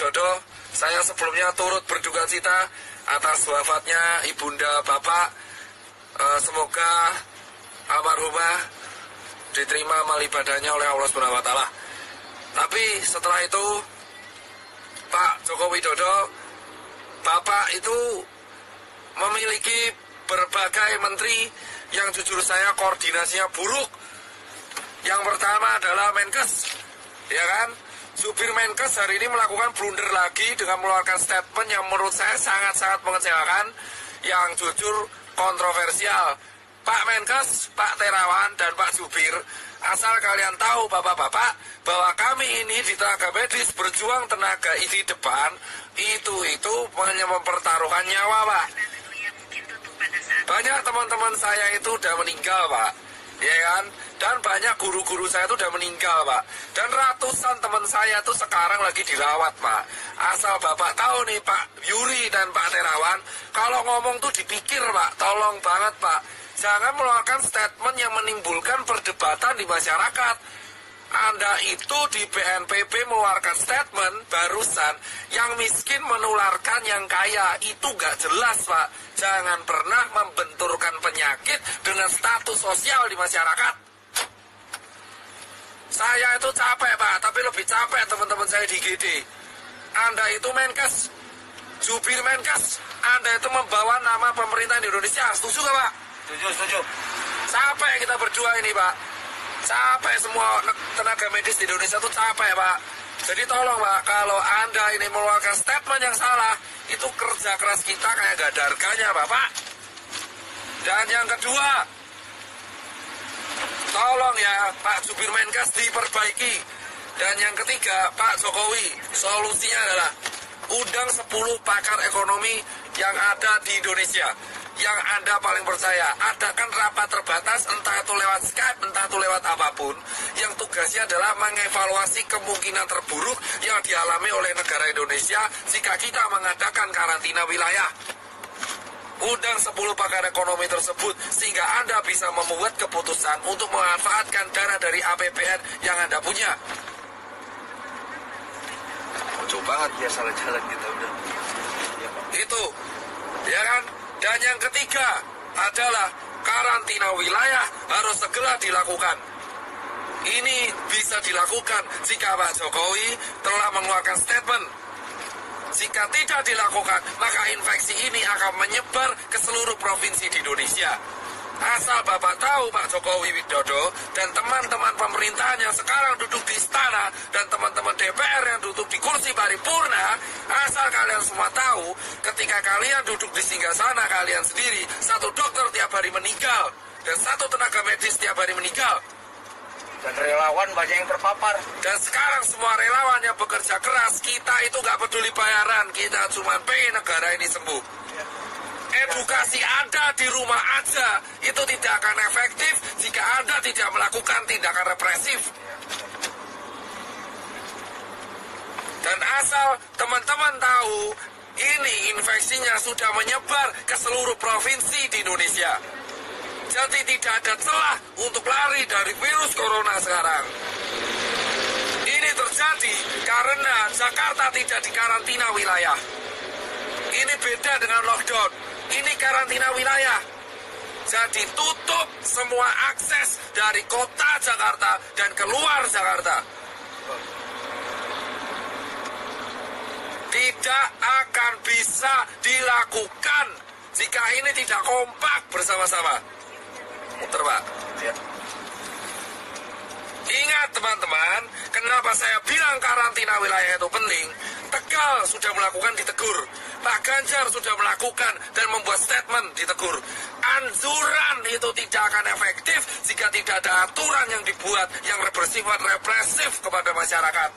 Widodo, saya sebelumnya turut berduka cita atas wafatnya Ibunda Bapak. Semoga almarhumah diterima amal ibadahnya oleh Allah Subhanahu wa Ta'ala. Tapi setelah itu, Pak Joko Widodo, Bapak itu memiliki berbagai menteri yang jujur saya koordinasinya buruk. Yang pertama adalah Menkes, ya kan? Supir Menkes hari ini melakukan blunder lagi dengan mengeluarkan statement yang menurut saya sangat-sangat mengecewakan, yang jujur kontroversial. Pak Menkes, Pak Terawan, dan Pak Supir, asal kalian tahu bapak-bapak bahwa kami ini di tenaga medis berjuang tenaga di depan itu hanya mempertaruhkan nyawa, Pak. Banyak teman-teman saya itu udah meninggal, Pak, ya kan? Dan banyak guru-guru saya itu udah meninggal, Pak. Dan ratusan teman saya itu sekarang lagi dirawat, Pak. Asal Bapak tahu nih, Pak Yuri dan Pak Terawan, kalau ngomong tuh dipikir, Pak. Tolong banget, Pak. Jangan mengeluarkan statement yang menimbulkan perdebatan di masyarakat. Anda itu di BNPB mengeluarkan statement barusan, yang miskin menularkan yang kaya. Itu gak jelas, Pak. Jangan pernah membenturkan penyakit dengan status sosial di masyarakat. Saya itu capek, Pak, tapi lebih capek teman-teman saya di GD. Anda itu Menkes, supir Menkes, Anda itu membawa nama pemerintah Indonesia. Setuju gak, Pak? Setuju. Capek kita berdua ini, Pak. Capek semua tenaga medis di Indonesia itu capek, Pak. Jadi tolong, Pak, kalau Anda ini mengeluarkan statement yang salah, itu kerja keras kita kayak gak ada harganya, Bapak. Dan yang kedua, tolong ya Pak Supir Menkes diperbaiki. Dan yang ketiga, Pak Jokowi, solusinya adalah undang 10 pakar ekonomi yang ada di Indonesia, yang Anda paling percaya. Adakan rapat terbatas, entah itu lewat Skype, entah itu lewat apapun, yang tugasnya adalah mengevaluasi kemungkinan terburuk yang dialami oleh negara Indonesia jika kita mengadakan karantina wilayah. Undang 10 pakar ekonomi tersebut sehingga Anda bisa membuat keputusan untuk memanfaatkan dana dari APBN yang Anda punya. Lucu banget ya, salah jalan kita udah. Itu, ya kan? Dan yang ketiga adalah karantina wilayah harus segera dilakukan. Ini bisa dilakukan jika Pak Jokowi telah mengeluarkan statement. Jika tidak dilakukan, maka infeksi ini akan menyebar ke seluruh provinsi di Indonesia. Asal Bapak tahu, Pak Jokowi Widodo dan teman-teman pemerintahan yang sekarang duduk di istana dan teman-teman DPR yang duduk di kursi paripurna, asal kalian semua tahu, ketika kalian duduk di singgasana kalian sendiri, satu dokter tiap hari meninggal dan satu tenaga medis tiap hari meninggal. Dan relawan banyak yang terpapar. Dan sekarang semua relawan yang bekerja keras, kita itu gak peduli bayaran, kita cuma pengen negara ini sembuh. Edukasi Anda di rumah aja itu tidak akan efektif jika Anda tidak melakukan tindakan represif. Dan asal teman-teman tahu, ini infeksinya sudah menyebar ke seluruh provinsi di Indonesia. Jadi tidak ada celah untuk lari dari virus corona sekarang. Ini terjadi karena Jakarta tidak dikarantina wilayah. Ini beda dengan lockdown. Ini karantina wilayah. Jadi tutup semua akses dari kota Jakarta dan keluar Jakarta. Tidak akan bisa dilakukan jika ini tidak kompak bersama-sama. Muter, Pak. Ya. Ingat teman-teman, kenapa saya bilang karantina wilayah itu penting? Tegal sudah melakukan, ditegur. Pak Ganjar sudah melakukan dan membuat statement, ditegur. Anjuran itu tidak akan efektif jika tidak ada aturan yang dibuat yang bersifat represif kepada masyarakat.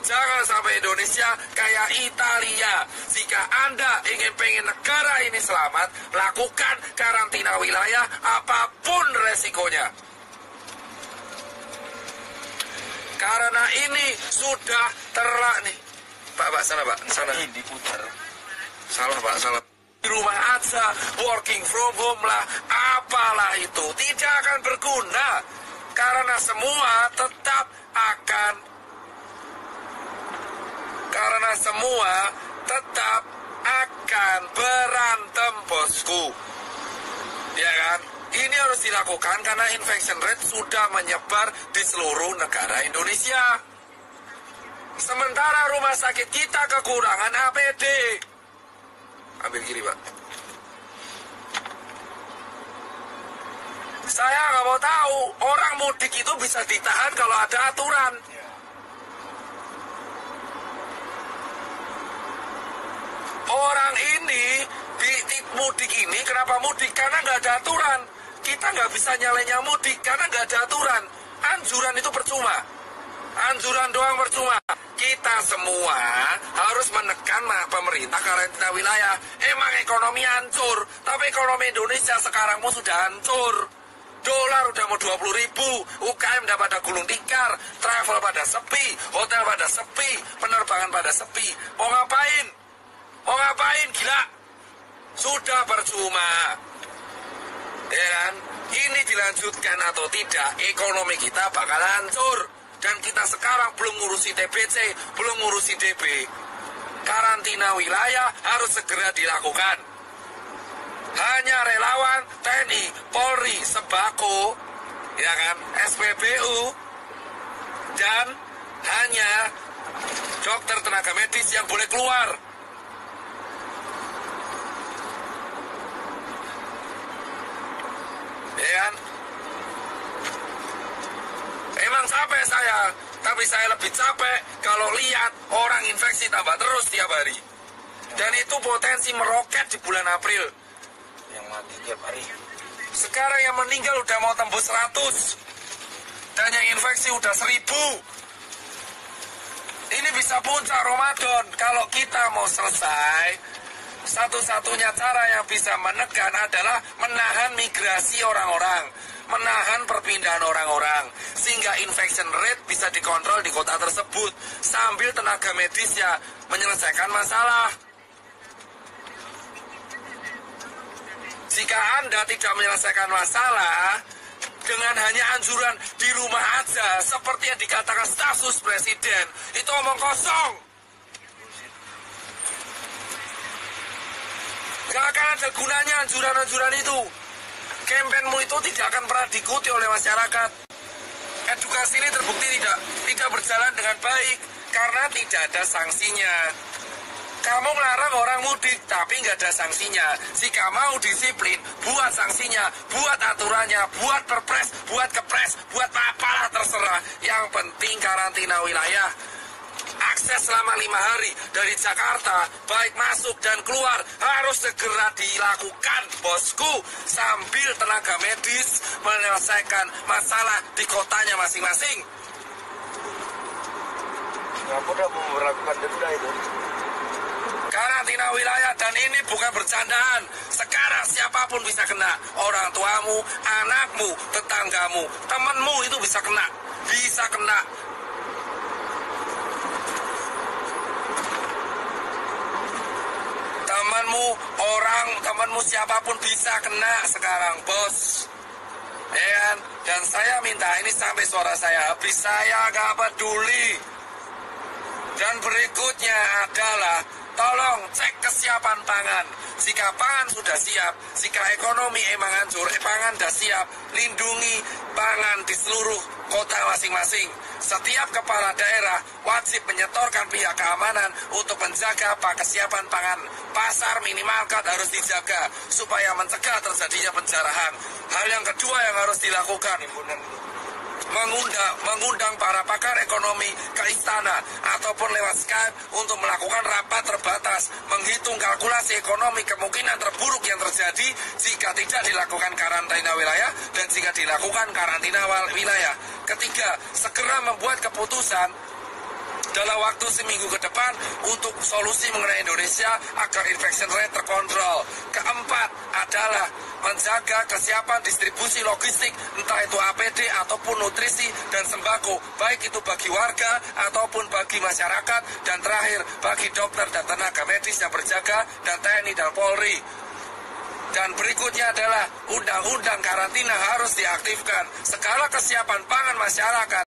Jangan sampai Indonesia kayak Italia. Jika Anda pengen negara ini selamat, lakukan karantina wilayah apapun resikonya. Karena ini sudah nih. Pak, sana Pak, sana. Ini diputar. Salah Pak, salah. Di rumah aja, working from home lah, apalah itu. Tidak akan berguna. Karena semua tetap akan karena semua tetap akan berantem, bosku. Ya kan? Ini harus dilakukan karena infection rate sudah menyebar di seluruh negara Indonesia. Sementara rumah sakit kita kekurangan APD. Ambil kiri, Pak. Saya nggak mau tahu, orang mudik itu bisa ditahan kalau ada aturan. Orang ini, di mudik ini, kenapa mudik? Karena nggak ada aturan. Kita nggak bisa nyalenya mudik, karena nggak ada aturan. Anjuran itu percuma. Anjuran doang percuma. Kita semua harus menekan pemerintah karantina wilayah. Emang ekonomi hancur, tapi ekonomi Indonesia sekarang pun sudah hancur. Dolar udah mau 20.000, UKM udah pada gulung tikar, travel pada sepi, hotel pada sepi, penerbangan pada sepi. Mau ngapain? Mau ngapain? Gila. Sudah percuma. Ya kan? Ini dilanjutkan atau tidak, ekonomi kita bakal hancur. Dan kita sekarang belum ngurusi TBC, belum ngurusi DB. Karantina wilayah harus segera dilakukan. Hanya relawan, TNI, Polri, Sembako, ya kan, SPBU, dan hanya dokter tenaga medis yang boleh keluar. Ya kan? Emang capek saya, tapi saya lebih capek kalau lihat orang infeksi tambah terus tiap hari. Dan itu potensi meroket di bulan April. Yang mati tiap hari. Sekarang yang meninggal udah mau tembus 100. Dan yang infeksi udah 1000. Ini bisa puncak Ramadan. Kalau kita mau selesai, satu-satunya cara yang bisa menekan adalah menahan migrasi orang-orang, menahan perpindahan orang-orang, sehingga infection rate bisa dikontrol di kota tersebut, sambil tenaga medisnya menyelesaikan masalah. Jika Anda tidak menyelesaikan masalah dengan hanya anjuran di rumah aja, seperti yang dikatakan staf sus presiden, itu omong kosong. Gak akan ada gunanya anjuran-anjuran itu. Kampenmu itu tidak akan pernah diikuti oleh masyarakat. Edukasi ini terbukti tidak berjalan dengan baik karena tidak ada sanksinya. Kamu melarang orang mudik, tapi nggak ada sanksinya. Jika mau disiplin, buat sanksinya, buat aturannya, buat perpres, buat kepres, buat apalah terserah. Yang penting karantina wilayah. Akses selama 5 hari dari Jakarta, baik masuk dan keluar, harus segera dilakukan, bosku. Sambil tenaga medis menyelesaikan masalah di kotanya masing-masing. Singapura mau melakukan denda itu. Karantina wilayah, dan ini bukan bercandaan. Sekarang siapapun bisa kena. Orang tuamu, anakmu, tetanggamu, temanmu itu bisa kena. Bisa kena. Temanmu siapapun bisa kena sekarang, bos. Ya kan? Dan saya minta ini sampai suara saya habis, saya gak peduli. Dan berikutnya adalah tolong cek kesiapan pangan. Jika pangan sudah siap, jika ekonomi emang hancur, pangan sudah siap, lindungi pangan di seluruh kota masing-masing. Setiap kepala daerah wajib menyetorkan pihak keamanan untuk menjaga kesiapan pangan. Pasar minimarket harus dijaga supaya mencegah terjadinya penjarahan. Hal yang kedua yang harus dilakukan, mengundang para pakar ekonomi ke istana ataupun lewat Skype untuk melakukan rapat terbatas, menghitung kalkulasi ekonomi kemungkinan terburuk yang terjadi jika tidak dilakukan karantina wilayah dan jika dilakukan karantina wilayah. Ketiga, segera membuat keputusan dalam waktu seminggu ke depan untuk solusi mengenai Indonesia agar infection rate terkontrol. Keempat adalah menjaga kesiapan distribusi logistik, entah itu APD ataupun nutrisi dan sembako, baik itu bagi warga ataupun bagi masyarakat. Dan terakhir, bagi dokter dan tenaga medis yang berjaga, dan TNI dan Polri. Dan berikutnya adalah undang-undang karantina harus diaktifkan. Segala kesiapan pangan masyarakat